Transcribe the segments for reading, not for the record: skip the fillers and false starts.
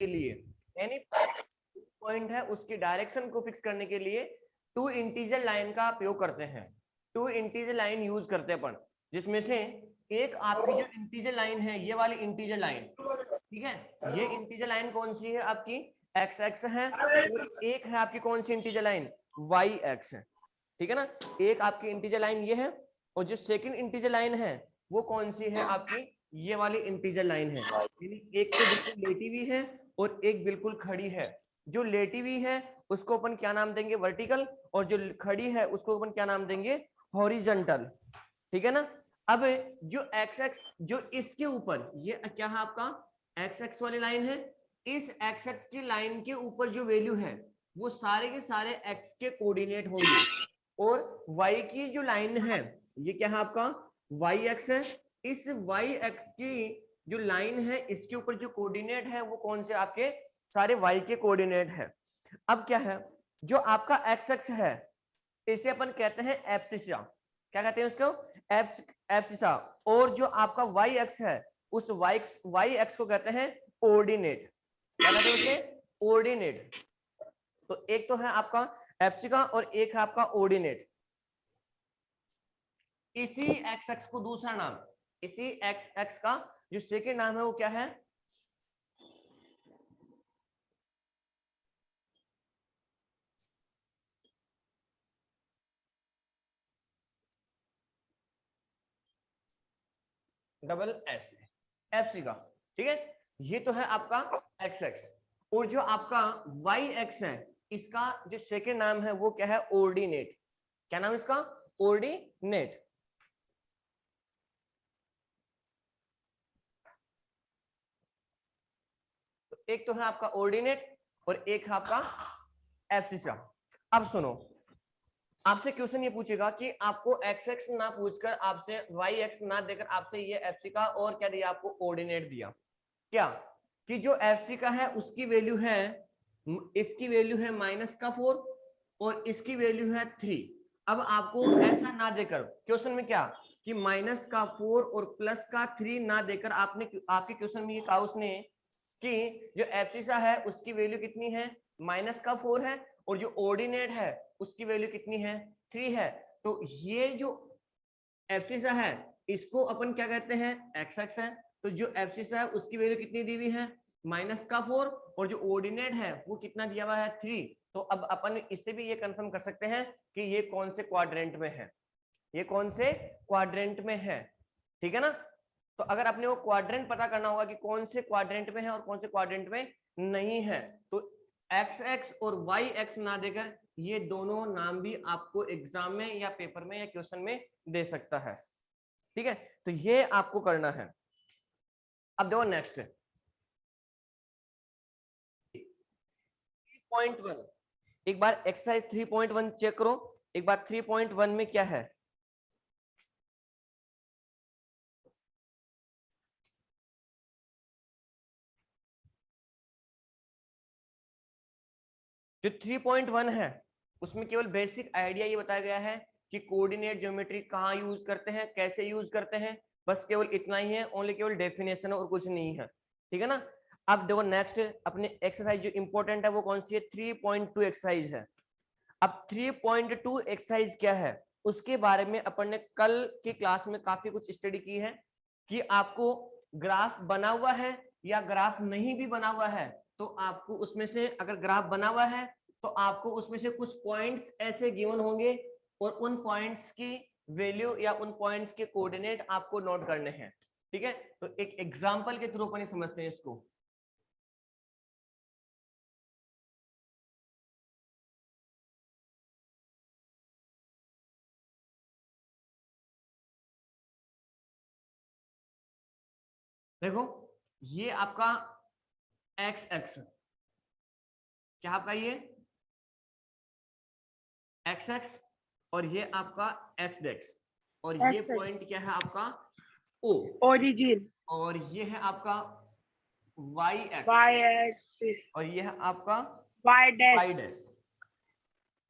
के लिए यानी पॉइंट है उसकी डायरेक्शन को फिक्स करने के लिए टू इंटीजर लाइन का उपयोग करते हैं। टू इंटीजर लाइन यूज करते हैं अपन, जिसमें से एक आपकी जो इंटीजर लाइन है, ये वाली इंटीजर लाइन, ठीक है, ये इंटीजर लाइन कौन सी है आपकी, एक्स एक्स है, और एक है आपकी कौन सी इंटीजर लाइन, वाई एक्स है, ठीक है ना। एक आपकी इंटीजर लाइन ये है, और जो सेकंड इंटीजर लाइन है वो कौन सी है आपकी, ये वाली इंटीजर लाइन है। यानी एक तो बिल्कुल लेटी हुई है और एक बिल्कुल खड़ी है। जो लेटी हुई है उसको अपन क्या नाम देंगे, वर्टिकल, और जो खड़ी है उसको अपन क्या नाम देंगे, हॉरिजॉन्टल, ठीक है ना। अब जो एक्स एक्स जो इसके ऊपर, ये क्या है आपका एक्स एक्स वाली लाइन है, इस एक्स एक्स की लाइन के ऊपर जो वैल्यू है वो सारे के सारे एक्स के कोऑर्डिनेट होंगे, और वाई की जो लाइन है ये क्या है आपका, वाई एक्स है। इस वाई एक्स की जो लाइन है इसके ऊपर जो कोऑर्डिनेट है वो कौन से आपके, सारे वाई के कोऑर्डिनेट है। अब क्या है, जो आपका एक्स एक्स है इसे अपन कहते हैं एब्सिसा, क्या कहते हैं उसको, एब्सिसा। और जो आपका वाई एक्स है उस वाई एक्स को कहते हैं ऑर्डिनेट, क्या कहते हैं उसे, ऑर्डिनेट। तो एक तो है आपका एप्सिका और एक है आपका ऑर्डिनेट। इसी एक्स एक्स को दूसरा नाम, इसी एक्स एक्स का जो सेकेंड नाम है वो क्या है, डबल एस, एप्सिका, ठीक है। ये तो है आपका एक्स एक्स। और जो आपका वाई एक्स है इसका जो सेकेंड नाम है वो क्या है, ऑर्डिनेट। क्या नाम इसका, ऑर्डिनेट। तो एक तो है आपका ऑर्डिनेट और एक है आपका एब्सिसा। अब सुनो, आपसे क्वेश्चन ये पूछेगा कि आपको एक्स एक्स ना पूछकर, आपसे वाई एक्स ना देकर, आपसे ये एब्सिका और क्या दिया आपको, ऑर्डिनेट दिया। क्या कि जो एब्सिका है उसकी वैल्यू है, इसकी वैल्यू है -4 और इसकी वैल्यू है 3। अब आपको ऐसा ना देकर क्वेश्चन में क्या, कि -4 और +3 ना देकर आपने, आपके क्वेश्चन में ये कहा उसने कि जो एब्सिसा है उसकी वैल्यू कितनी है, -4 है, और जो ऑर्डिनेट है उसकी वैल्यू कितनी है, 3 है। तो ये जो एब्सिसा है इसको अपन क्या कहते हैं, एक्स एक्स है। तो जो एब्सिसा है उसकी वैल्यू कितनी दी हुई है, -4, और जो ऑर्डिनेट है वो कितना दिया हुआ है, 3। तो अब अपन इससे भी ये कंफर्म कर सकते हैं कि ये कौन से क्वाड्रेंट में है, ये कौन से क्वाड्रेंट में है, ठीक है ना। तो अगर अपने वो क्वाड्रेंट पता करना होगा कि कौन से क्वाड्रेंट में है और कौन से क्वाड्रेंट में नहीं है, तो एक्स एक्स और वाई एक्स ना देकर ये दोनों नाम भी आपको एग्जाम में या पेपर में या क्वेश्चन में दे सकता है, ठीक है। तो ये आपको करना है। अब देखो नेक्स्ट 3.1, एक बार एक्सरसाइज 3.1 चेक करो, एक बार 3.1 में क्या है। जो 3.1 है उसमें केवल बेसिक आइडिया ये बताया गया है कि कोऑर्डिनेट ज्योमेट्री कहाँ यूज करते हैं, कैसे यूज करते हैं, बस केवल इतना ही है, ओनली केवल डेफिनेशन और कुछ नहीं है, ठीक है ना। अब देखो नेक्स्ट अपने एक्सरसाइज जो इंपॉर्टेंट है वो कौन सी है, 3.2 एक्सरसाइज है। अब 3.2 एक्सरसाइज क्या है उसके बारे में अपन ने कल की क्लास में काफी कुछ स्टडी की है, कि आपको ग्राफ बना हुआ है या ग्राफ नहीं भी बना हुआ है, तो आपको उसमें से, अगर ग्राफ बना हुआ है तो आपको उसमें से कुछ पॉइंट्स ऐसे गिवन होंगे, और उन पॉइंट्स की वैल्यू या उन पॉइंट्स के कोऑर्डिनेट आपको नोट करने हैं, ठीक है। तो एक एग्जांपल के थ्रू अपन समझते हैं इसको। देखो ये आपका एक्स एक्स, क्या आपका ये एक्स एक्स, और ये आपका एक्स डेक्स, और ये पॉइंट क्या है आपका ओ, ओरिजिन, और ये है आपका वाई एक्स, वाई एक्सिस, और ये है आपका वाई वाई डैश। डैश।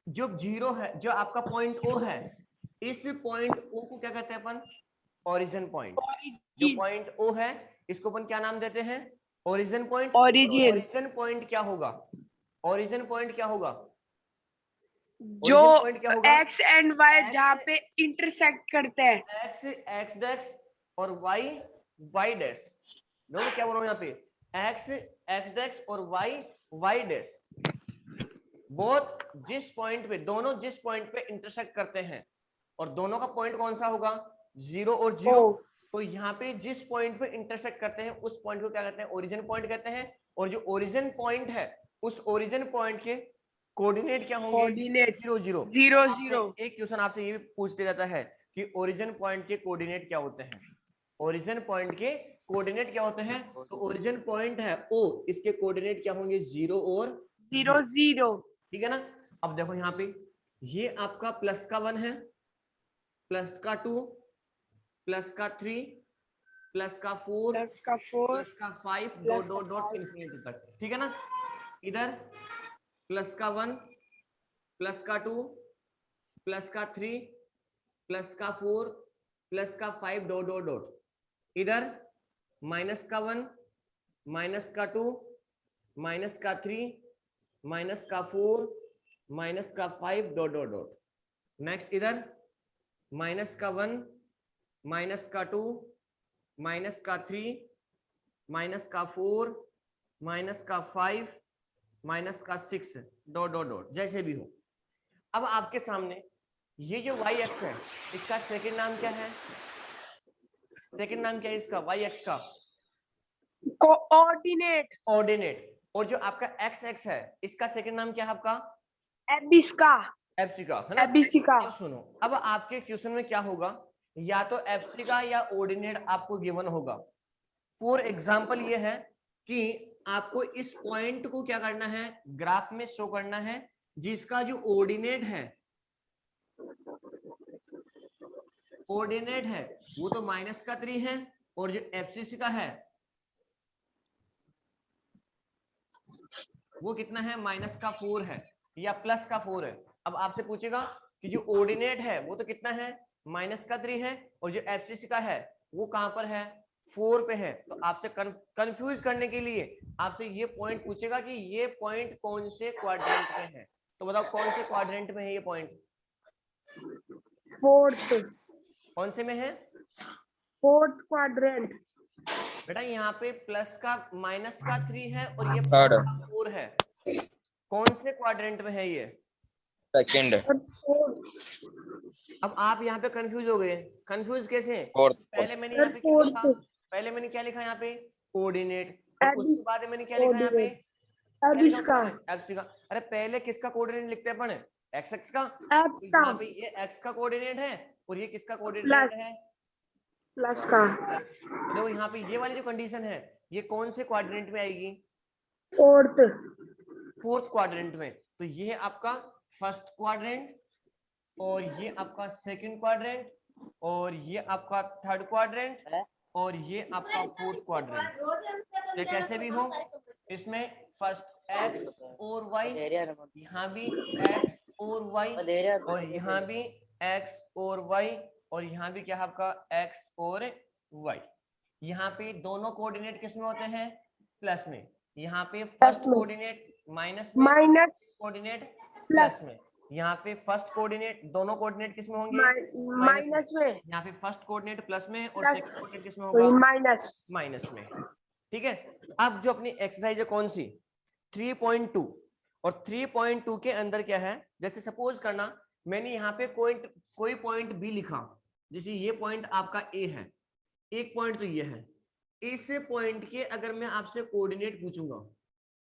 जो जीरो है, जो आपका पॉइंट ओ है, इस पॉइंट ओ को क्या कहते हैं अपन? Origin point. जो पॉइंट ओ है इसको अपन क्या नाम देते हैं? Origin point. Origin, origin point क्या होगा? ओरिजिन पॉइंट क्या होगा? जो ओरिजिन पॉइंट क्या होगा? एक्स एंड वाई X, जहाँ पे इंटरसेक्ट करते हैं। एक्स एक्स डैश और वाई वाई डैश। देखो क्या बोल रहा हूँ यहाँ पे, एक्स एक्स डैश और वाई वाई डैश, बोथ जिस पॉइंट पे, दोनों जिस पॉइंट पे इंटरसेक्ट करते हैं, और दोनों का पॉइंट कौन सा होगा? जीरो और जीरो। तो यहाँ पे जिस पॉइंट पे इंटरसेक्ट करते हैं उस पॉइंट को क्या कहते हैं? ओरिजिन पॉइंट कहते हैं। और जो ओरिजिन पॉइंट है उस ओरिजिन पॉइंट के कोऑर्डिनेट क्या होंगे? कोऑर्डिनेट 0 0। 0 आपसे 0। एक क्वेश्चन आपसे ये भी पूछ दिया जाता है कि ओरिजिन पॉइंट के कोऑर्डिनेट क्या होते हैं? ओरिजिन पॉइंट के कोऑर्डिनेट क्या होते हैं? तो ओरिजिन पॉइंट है ओ, इसके कोऑर्डिनेट क्या होंगे? 0 और 0 0। ठीक है ना। अब देखो यहाँ पे ये आपका प्लस का 1 है, प्लस का 2, प्लस का 3, प्लस का 4, प्लस का 4, प्लस का 5, प्लस डॉट का डॉट डॉट 5, इंफिनिटी तक, ठीक है ना। इधर प्लस का 1, प्लस का 2, प्लस का 3, प्लस का 4, प्लस का 5, डॉट डॉट डॉट। इधर माइनस का 1, माइनस का 2, माइनस का 3, माइनस का 4, माइनस का 5, डॉट डॉट डॉट। नेक्स्ट इधर माइनस का 1, माइनस का 2, माइनस का 3, माइनस का 4, माइनस का 5, माइनस का 6, डॉट डॉट डॉट, जैसे भी हो। अब आपके सामने ये जो वाई एक्स है इसका सेकंड नाम क्या है? सेकंड नाम क्या है इसका? वाई एक्स का कोऑर्डिनेट, ऑर्डिनेट। और जो आपका एक्स एक्स है इसका सेकंड नाम क्या है आपका? एबिस्का, एप्सिका, है ना। एबिसिका। अब सुनो, अब आपके क्वेश्चन में क्या होगा, या तो एप्सिका या ऑर्डिनेट आपको गिवन होगा। फॉर एग्जांपल ये है कि आपको इस पॉइंट को क्या करना है? ग्राफ में शो करना है, जिसका जो ऑर्डिनेट है, कोऑर्डिनेट है वो तो माइनस का 3 है, और जो एब्सिस का है वो कितना है? माइनस का 4 है या प्लस का 4 है। अब आपसे पूछेगा कि जो ऑर्डिनेट है वो तो कितना है? माइनस का 3 है, और जो एब्सिस का है वो कहां पर है? 4 पे है। तो आपसे कंफ्यूज करने के लिए आपसे ये पॉइंट पूछेगा कि ये पॉइंट कौन से क्वाड्रेंट में है। तो बताओ कौन से क्वाड्रेंट में है ये पॉइंट? फोर्थ, कौन से में है? Fourth quadrant. बेटा यहाँ पे प्लस का माइनस का 3 है और ये प्लस का 4 है, कौन से क्वाड्रेंट में है ये? सेकंड, अब आप यहाँ पे कंफ्यूज हो गए। कंफ्यूज कैसे? फोर्थ, पहले मैंने यहाँ पे क्या लिखा? पहले मैंने क्या लिखा यहाँ पे? कोऑर्डिनेट। और उसके बाद मैंने क्या लिखा यहाँ पे? क्या लिखा उसके बाद? एब्सिस का। अरे पहले किसका कोऑर्डिनेट लिखते हैं अपन? एक्स एक्स का। तो यहाँ पे ये एक्स का कोऑर्डिनेट है, और ये किसका कोऑर्डिनेट है? प्लस का। देखो यहाँ पे ये वाली जो कंडीशन है ये कौन से क्वाड्रेंट में आएगी? फोर्थ, फोर्थ क्वाड्रेंट में। तो ये है आपका फर्स्ट क्वाड्रेंट, और ये आपका सेकंड क्वाड्रेंट, और ये आपका थर्ड क्वाड्रेंट, और ये आपका फोर्थ क्वाड्रेंट। तो कैसे भी हो, इसमें फर्स्ट एक्स और वाई, यहाँ भी एक्स और वाई, और यहाँ भी एक्स और वाई, और यहाँ भी क्या है आपका? एक्स और वाई। यहाँ पे दोनों कोऑर्डिनेट किस में होते हैं? प्लस में। यहाँ पे फर्स्ट कोऑर्डिनेट माइनस में, कोऑर्डिनेट प्लस में। यहाँ पे फर्स्ट कोऑर्डिनेट, दोनों कोऑर्डिनेट किस में होंगे? माइनस में। यहाँ पे फर्स्ट कोऑर्डिनेट प्लस में और प्लस, सेकंड कोऑर्डिनेट किस में होगा? माइनस, माइनस में। ठीक है। अब जो अपनी एक्सरसाइज है कौन सी? 3.2। और 3.2 के अंदर क्या है, जैसे सपोज करना मैंने यहाँ पे कोई पॉइंट बी लिखा, जैसे ये पॉइंट आपका ए है, एक पॉइंट तो ये है। इस पॉइंट के अगर मैं आपसे कोऑर्डिनेट पूछूंगा,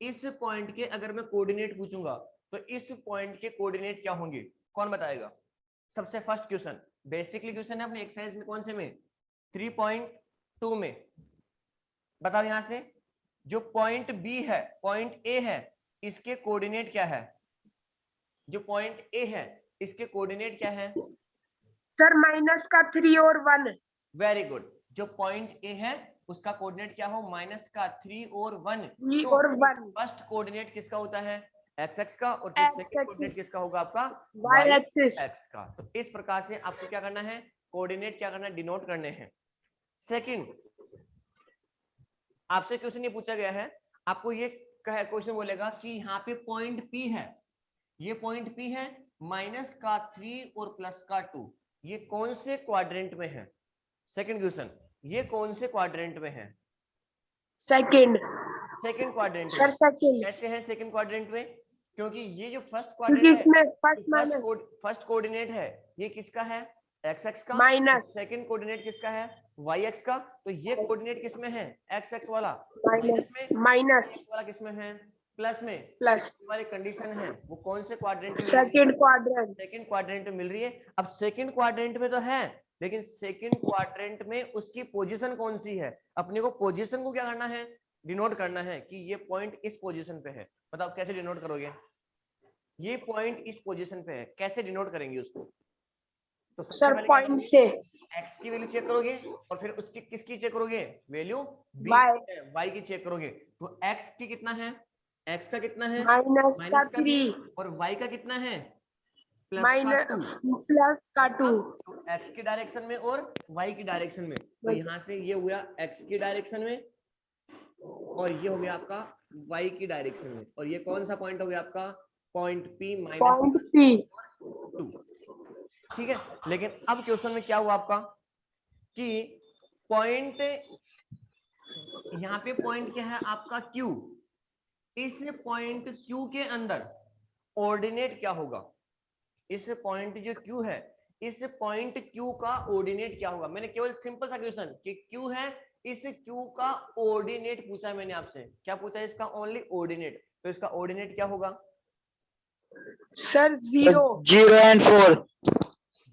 इस पॉइंट के अगर मैं कोऑर्डिनेट पूछूंगा, तो इस पॉइंट के कोऑर्डिनेट क्या होंगे? कौन बताएगा? सबसे फर्स्ट क्वेश्चन, बेसिकली क्वेश्चन है अपनी एक्सरसाइज में, कौन से में? 3.2 में। बताओ यहां से जो पॉइंट बी है, पॉइंट ए है, इसके कोऑर्डिनेट क्या है? जो पॉइंट ए है इसके कोऑर्डिनेट क्या है? सर माइनस का 3 और 1। Very good. जो पॉइंट ए है उसका कोऑर्डिनेट क्या हो? माइनस का 3 और 1। 3 तो और 1। फर्स्ट कोऑर्डिनेट किसका होता है? एक्स एक्स का, और फिर एक्स सेकंड कोऑर्डिनेट एक्सिस, किसका होगा? आपका वाई वाई एक्सिस। एक्स का। तो इस प्रकार से आपको क्या करना है? कोऑर्डिनेट क्या करना है? डिनोट करने हैं। सेकंड, आपसे क्वेश्चन ये पूछा गया है, आपको ये क्वेश्चन बोलेगा कि यहाँ पे पॉइंट पी है, ये पॉइंट पी है, माइनस का 3 और प्लस का 2, ये कौन से क्वाड्रेंट में है? सेकंड क्वेश्चन, ये कौन से क्वाड्रेंट में है? सेकंड। सेकंड क्वाड्रेंट सर में। सेकंड, कैसे है सेकंड क्वाड्रेंट में? क्योंकि ये जो फर्स्ट क्योंकि क्वाड्रेंट है, इसमें फर्स्ट माइनस फर्स्ट कोऑर्डिनेट है, ये किसका है? एक्स एक्स का। माइनस सेकंड कोऑर्डिनेट किसका है? वाई एक्स का। तो ये कोऑर्डिनेट किसमें है? एक्स एक्स वाला माइनस माइनस में, माइनस वाला किसमें है? प्लस में। प्लस हमारी कंडीशन है वो कौन से क्वाड्रेंट में मिल रही है? Second quadrant. सेकंड क्वाड्रेंट में मिल रही है। अब सेकंड क्वाड्रेंट में तो है, लेकिन सेकंड क्वाड्रेंट में उसकी पोजीशन कौन सी है? अपने को पोजीशन को क्या करना है? डिनोट करना है कि ये पॉइंट इस पोजीशन पे है। बताओ कैसे डिनोट करोगे? ये पॉइंट इस पोजीशन पे है, कैसे डिनोट करेंगे उसको? तो सबसे सर पहले क्या पॉइंट करोगे? से एक्स की वैल्यू चेक करोगे, और फिर उसकी किसकी चेक करोगे? वैल्यू बी, वाई वाई की चेक करोगे। तो एक्स की कितना है? एक्स का कितना है? माइनस का माइनस का 3 3। और वाई का कितना है? प्लस का 2। माइनस प्लस का 2। तो एक्स की डायरेक्शन में और वाई की डायरेक्शन में। तो यहाँ से ये हुआ एक्स की डायरेक्शन में, और ये हो गया आपका वाई की डायरेक्शन में। और ये कौन सा पॉइंट हो गया आपका? Point P minus point P. 2। ठीक है। लेकिन अब क्वेश्चन में क्या हुआ आपका कि पॉइंट, यहाँ पे पॉइंट क्या है आपका? क्यू। इस पॉइंट क्यू के अंदर ऑर्डिनेट क्या होगा? इस पॉइंट जो क्यू है, इस पॉइंट क्यू का ऑर्डिनेट क्या होगा? मैंने केवल सिंपल सा क्वेश्चन कि क्यू है, इस क्यू का ऑर्डिनेट पूछा है मैंने आपसे। क्या पूछा है? इसका ओनली ऑर्डिनेट। तो इसका ऑर्डिनेट क्या होगा? सर 0। 0 and 4.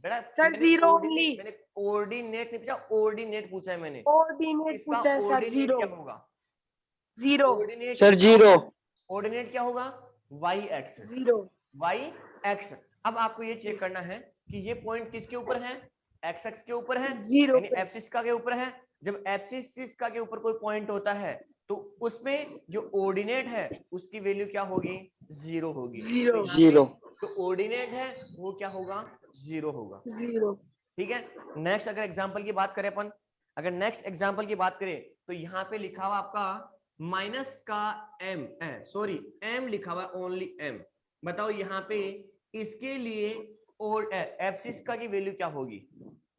बेटा सर मैंने 0 ओनली। ऑर्डिनेट, मैंने कोऑर्डिनेट नहीं पूछा, ऑर्डिनेट पूछा है मैंने। कोऑर्डिनेट इसका पूछा है सर। ऑर्डिनेट 0 क्या होगा? 0 ऑर्डिनेट, Sir, 0. ऑर्डिनेट क्या होगा? Y x. 0 y x. अब आपको ये चेक करना है कि ये पॉइंट किसके ऊपर है? एक्स एक्स के ऊपर है, 0 यानी एब्सिस का के ऊपर है। जब एब्सिस का के ऊपर कोई पॉइंट होता है तो उसमें जो ऑर्डिनेट है उसकी वैल्यू क्या होगी? 0 होगी। तो 0 यहाँ पे 0. जो ऑर्डिनेट है वो क्या होगा? 0 होगा। 0 ठीक है। नेक्स्ट अगर एग्जांपल की बात करें अपन, अगर नेक्स्ट एग्जांपल की बात करें तो यहाँ पे लिखा हुआ आपका माइनस का एम, सॉरी एम लिखा हुआ ओनली एम। बताओ यहाँ पे इसके लिए और एब्सिस का की वैल्यू क्या होगी?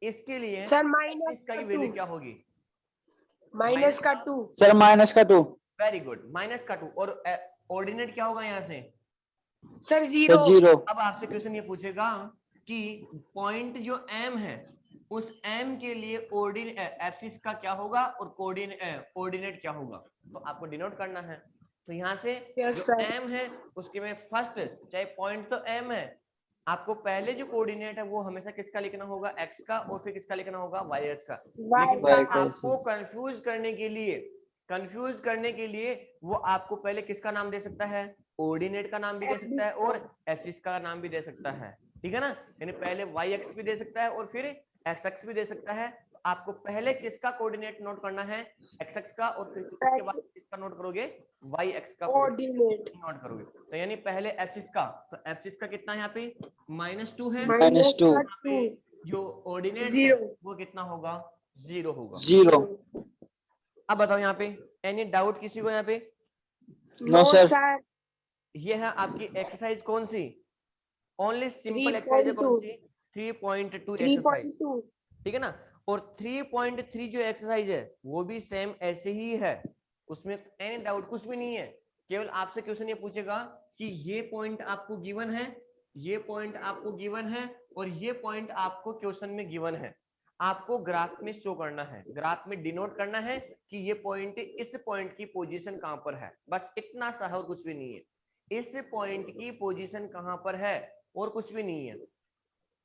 इसके लिए सर एब्सिस का की वैल्यू क्या होगी? माइनस का 2। Sir, minus का 2. वेरी गुड, माइनस का 2। और ऑर्डिनेट क्या होगा यहाँ से? Sir Sir, 0। 0. अब आपसे क्वेश्चन ये पूछेगा कि पॉइंट जो एम है उस एम के लिए एब्सिस का क्या होगा और कोऑर्डिनेट क्या होगा? तो आपको डिनोट करना है। तो यहाँ से यस जो सर। एम है उसके में फर्स्ट, चाहे पॉइंट तो एम है, आपको पहले जो कोऑर्डिनेट है वो हमेशा किसका लिखना होगा? एक्स का, और फिर किसका लिखना होगा? वाई एक्स का। लेकिन वाई Y का आपको कंफ्यूज करने के लिए वो आपको पहले किसका नाम दे सकता है? ऑर्डिनेट का नाम भी दे सकता है और एक्सिस का नाम भी दे सकता है। ठीक है ना? यानी पहले वाई एक्स भी दे सकता है और फिर एक्स एक्स भी दे सकता है। तो आपको पहले किसका कोऑर्डिनेट नोट करना है? एक्स एक्स का, और फिर उसके बाद किसका नोट करोगे? वाई एक्स का ऑर्डिनेट नोट करोगे। तो यानी पहले एब्सिस का, तो एब्सिस का कितना है यहाँ पे? -2 है। माइनस 2. यहाँ पे जो ऑर्डिनेट है 0 वो कितना होगा? 0 होगा। 0. अब बताओ यहाँ पे एनी डाउट किसी को? यहाँ पे No, sir. सर ये है आपकी एक्सरसाइज कौन सी? ओनली सिंपल एक्सरसाइज है। कौन सी? 3.2 एक्सरसाइज। 3.2। ठीक है ना? और 3.3 जो एक्सरसाइज है वो भी सेम ऐसे ही है, उसमें एनी डाउट कुछ भी नहीं है। केवल आपसे क्वेश्चन ये पूछेगा कि ये पॉइंट आपको गिवन है, ये पॉइंट आपको गिवन है, और ये पॉइंट आपको क्वेश्चन में गिवन है। आपको ग्राफ में शो करना है, ग्राफ में डिनोट करना है कि ये पॉइंट, इस पॉइंट की पोजीशन कहां पर है। बस इतना सा है और कुछ भी नहीं है। इस पॉइंट की पोजीशन कहां पर है और कुछ भी नहीं है।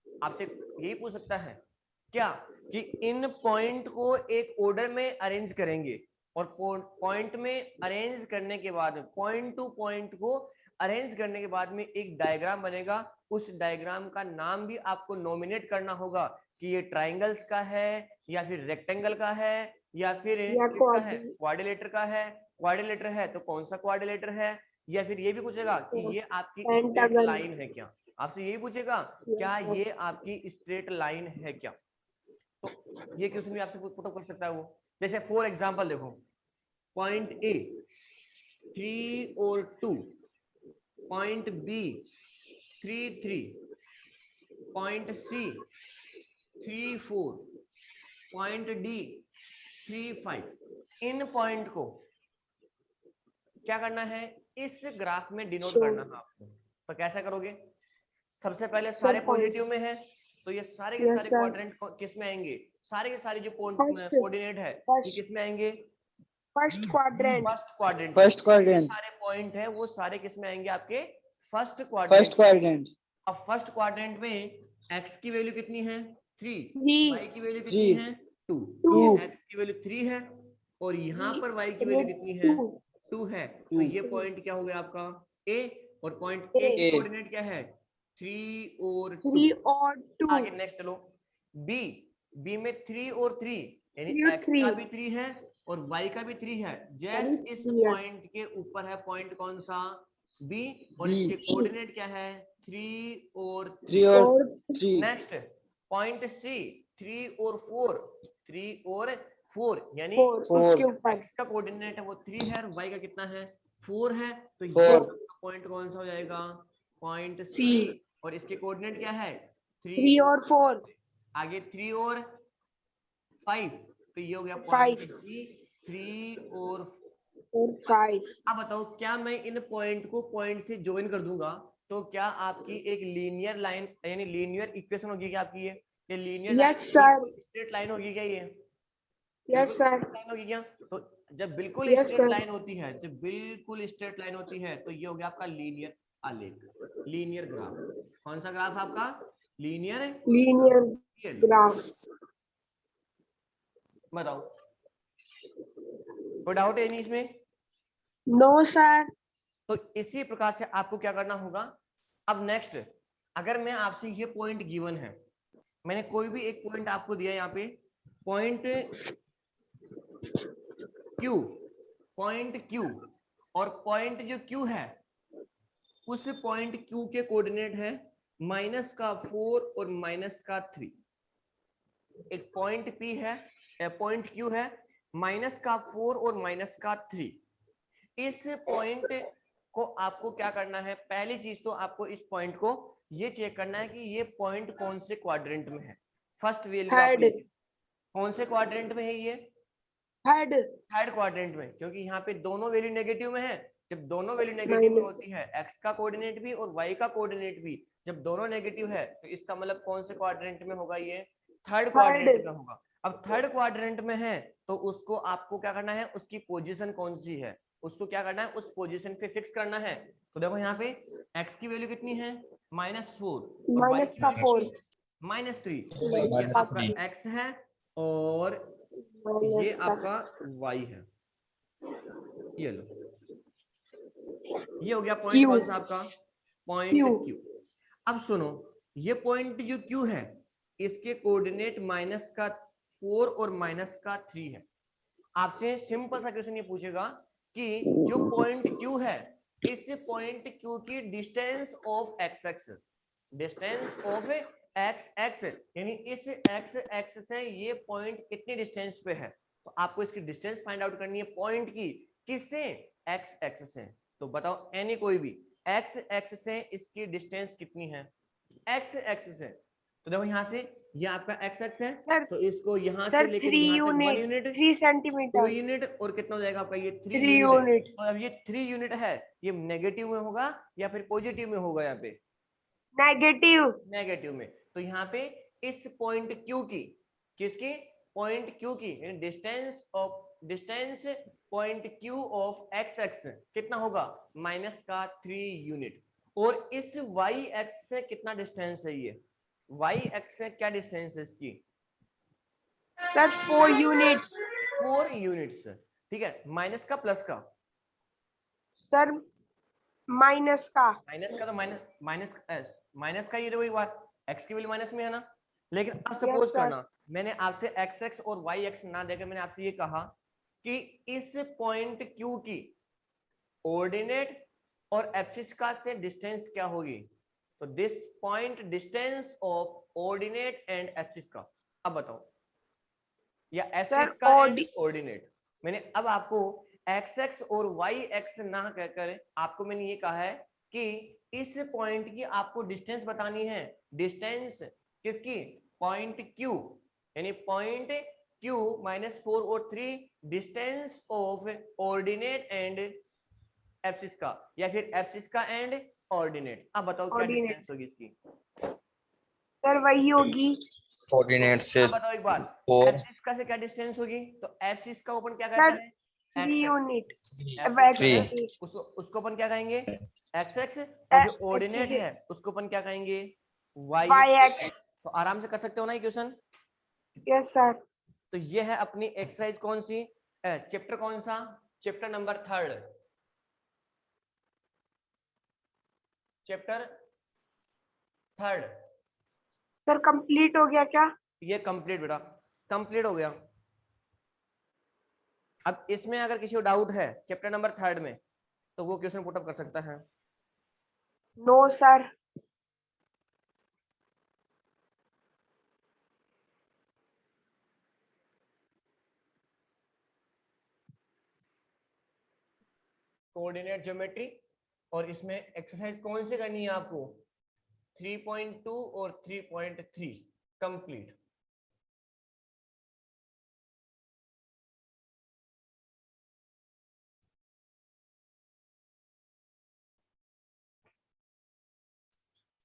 आपसे यही पूछ सकता है क्या कि इन पॉइंट को एक ऑर्डर में अरेंज करेंगे, और पॉइंट में अरेंज करने के बाद में पॉइंट टू पॉइंट को अरेंज करने के बाद में एक डायग्राम बनेगा। उस डायग्राम का नाम भी आपको नॉमिनेट करना होगा कि ये ट्राइंगल्स का है या फिर रेक्टेंगल का है या फिर किसका है, क्वाड्रिलेटर का है। क्वाड्रिलेटर है तो कौन सा क्वाड्रिलेटर है, या फिर ये भी पूछेगा कि ये आपकी स्ट्रेट पेंटागन। लाइन है क्या, आपसे यही पूछेगा क्या ये आपकी स्ट्रेट लाइन है क्या। तो ये क्वेश्चन भी आपसे पुट कर सकता है वो। जैसे फॉर एग्जांपल देखो, पॉइंट ए 3 और 2, point b 3 3, point c 3 4, point d 3 5। इन पॉइंट को क्या करना है, इस ग्राफ में डिनोट करना है आपको। तो कैसा करोगे, सबसे पहले सारे पॉजिटिव में है तो ये सारे के सारे क्वाड्रेंट किस में आएंगे, सारे के सारे जो कोऑर्डिनेट है ये किस में आएंगे, फर्स्ट क्वाड्रेंट। First quadrant. सारे पॉइंट है वो सारे किस में आएंगे, आपके फर्स्ट फर्स्ट क्वाड्रेंट। क्वाड्रेंट। अब फर्स्ट क्वाड्रेंट में x की वैल्यू कितनी है 3, थ्री। y की वैल्यू कितनी है 2, टू। x की वैल्यू 3 है और यहाँ पर y की वैल्यू कितनी है 2 है। तो ये पॉइंट क्या हो गया आपका A, और पॉइंट A की कोऑर्डिनेट क्या है 3 और 2। 3 और 2। आगे नेक्स्ट चलो, B में 3 और 3 यानी 3 और x 3 का भी 3 है और y का भी 3 है। जस्ट इस पॉइंट के ऊपर है पॉइंट कौन सा B, और B। इसके कोऑर्डिनेट क्या है 3 और 3 और 3। नेक्स्ट पॉइंट C 3 और 4, 3 और 4 यानी उसके ऊपर x का कोऑर्डिनेट है वो 3 है और y का कितना है 4 है। तो ये 4। पॉइंट कौन सा हो जाएगा, पॉइंट C। C, और इसके कोऑर्डिनेट क्या है 3 और 4। आगे 3 और 5, तो ये हो गया 5 पॉइंट C 3 और 5। अब बताओ क्या मैं इन पॉइंट को पॉइंट से ज्वाइन कर दूंगा तो क्या आपकी एक लीनियर लाइन यानी लीनियर इक्वेशन होगी क्या आपकी, ये linear yes sir. Straight line होगी क्या, ये यस सर। लाइन होगी क्या। तो जब बिल्कुल Yes, स्ट्रेट sir. लाइन होती है, जब बिल्कुल स्ट्रेट लाइन होती है तो ये हो गया आपका लीनियर आलेख, लीनियर ग्राफ। कौन सा ग्राफ आपका, लीनियर ग्राफ। बताओ कोई डाउट है नहीं इसमें। No sir. तो इसी प्रकार से आपको क्या करना होगा। अब नेक्स्ट, अगर मैं आपसे ये पॉइंट गिवन है, मैंने कोई भी एक पॉइंट आपको दिया यहाँ पे, पॉइंट Q, और पॉइंट जो Q है उस पॉइंट Q के कोऑर्डिनेट है -4 और -3। एक पॉइंट P है, पॉइंट Q है -4 और -3। इस पॉइंट को आपको क्या करना है, पहली चीज तो आपको इस पॉइंट को ये चेक करना है कि ये पॉइंट कौन से क्वाड्रेंट में है। फर्स्ट वैल्यू कौन से क्वाड्रेंट में है, ये थर्ड क्वाड्रेंट में, क्योंकि यहाँ पे दोनों वैल्यू नेगेटिव में है। जब दोनों वैल्यू नेगेटिव में होती है, x का कोऑर्डिनेट भी और y का कोऑर्डिनेट भी जब दोनों नेगेटिव है तो इसका मतलब कौन से क्वाड्रेंट में होगा, ये थर्ड क्वाड्रेंट में होगा। अब थर्ड क्वाड्रेंट में है तो उसको आपको क्या करना है, उसकी पोजीशन कौन सी है उसको क्या करना है, उस पोजीशन पे फिक्स करना है। तो देखो यहाँ पे x की वैल्यू कितनी है -4 और y की वैल्यू -3, तो ये आपका x है और ये आपका y है। ये लो, ये हो गया पॉइंट कौन सा आपका, पॉइंट Q। अब सुनो, ये पॉइंट जो Q है इसके कोऑर्डिनेट -4 और -3 है। आपसे सिंपल सा क्वेश्चन ये पूछेगा कि जो पॉइंट Q है इस पॉइंट Q की distance of x x, distance of x x यानी इस x एक्स से ये पॉइंट कितनी डिस्टेंस पे है। तो आपको इसकी डिस्टेंस फाइंड आउट करनी है पॉइंट की, किससे, x एक्स से। तो बताओ एनी कोई भी, x एक्स से इसकी डिस्टेंस कितनी है, x एक्स से। तो देखो यहाँ से ये आपका x एक्स है सर, तो इसको यहाँ से सर लेकर 3 यहाँ तक 1 यूनिट यूनिट 3 सेंटीमीटर 2 यूनिट और कितना हो जाएगा आपका, ये 3 3 यूनिट है। यूनिट तो अब ये 3 यूनिट है, ये नेगेटिव में होगा या फिर पॉजिटिव में होगा, यहाँ पे नेगेटिव में। तो यहाँ पे इस पॉइंट Q की, किसकी, पॉइंट Q की distance point Q of x x कितना होगा, -3 यूनिट। और इस y एक्स से कितना डिस्टेंस है, ये y एक्स से क्या डिस्टेंस है इसकी, सर 4 यूनिट 4 यूनिट्स। ठीक है, माइनस का प्लस का? सर माइनस का। माइनस का तो माइनस का, ये देखो एक बार x की वैल्यू माइनस में है ना। लेकिन अब यस सपोज सर। करना मैंने आपसे x और y ना देकर मैंने आपसे ये कहा कि इस पॉइंट Q की ऑर्डिनेट और एब्सिस का से डिस्टेंस क्या होगी, तो this point distance of ordinate and abscissa का। अब बताओ, या एब्सिस का एंड ऑर्डिनेट। मैंने अब आपको x और y ना कहकर आपको मैंने ये कहा है कि इस पॉइंट की आपको डिस्टेंस बतानी है। डिस्टेंस किसकी? पॉइंट Q, यानी पॉइंट Q -4 और 3 distance of ordinate and abscissa का, या फिर एब्सिस का एंड ऑर्डिनेट। अब बताओ क्या Ordinate. डिस्टेंस होगी इसकी? सर वही होगी। कोऑर्डिनेट से अब बताओ एक बार, 4 एब्सिस का से क्या डिस्टेंस होगी? तो एब्सिस का ओपन क्या सर कहता है? 3 एक्स यूनिट। एक्स, उसको अपन क्या कहेंगे? एक्स। और जो ऑर्डिनेट है उसको अपन क्या कहेंगे? Y YX। एक्स। तो आराम से कर सकते हो ना ये क्वेश्चन। Yes sir. तो ये है अपनी एक्सरसाइज कौन सी, चैप्टर कौन सा? Chapter number 3, chapter 3। Sir complete हो गया क्या? ये कंप्लीट बेटा, कंप्लीट हो गया। अब इसमें अगर किसी को डाउट है चैप्टर नंबर 3 में, तो वो क्वेश्चन पुटअप कर सकता है। No sir. कोऑर्डिनेट ज्योमेट्री, और इसमें एक्सरसाइज कौन सी करनी है आपको? 3.2 और 3.3 कंप्लीट।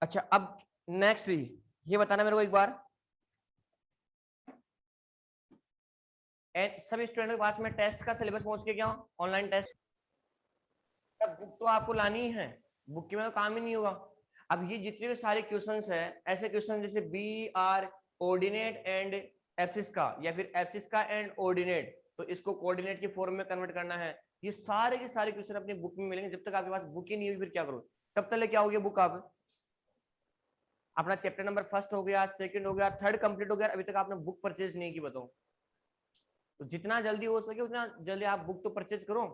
अच्छा, अब नेक्स्ट ये बताना मेरे को एक बार, सभी स्टूडेंट के पास में टेस्ट का सिलेबस पहुंच के क्या ऑनलाइन टेस्ट? बुक तो आपको लानी ही है, बुक के में तो काम ही नहीं होगा। अब ये जितने भी सारे क्वेश्चंस है, ऐसे क्वेश्चन जैसे b r ordinate and abscissa का, या फिर एब्सिस का एंड ऑर्डिनेट, तो इसको कोऑर्डिनेट के फॉर्म में कन्वर्ट करना है। ये सारे के सारे क्वेश्चन अपनी बुक में मिलेंगे। जब तक आपके पास बुक ही नहीं होगी फिर क्या करो? कब तक लेके आओगे बुक आप? अपना चैप्टर नंबर 1 हो गया, 2 हो गया, 3 कंप्लीट हो गया, अभी तक आपने बुक परचेज नहीं की, बताओ। तो जितना जल्दी हो सके उतना जल्दी आप बुक तो परचेज करो।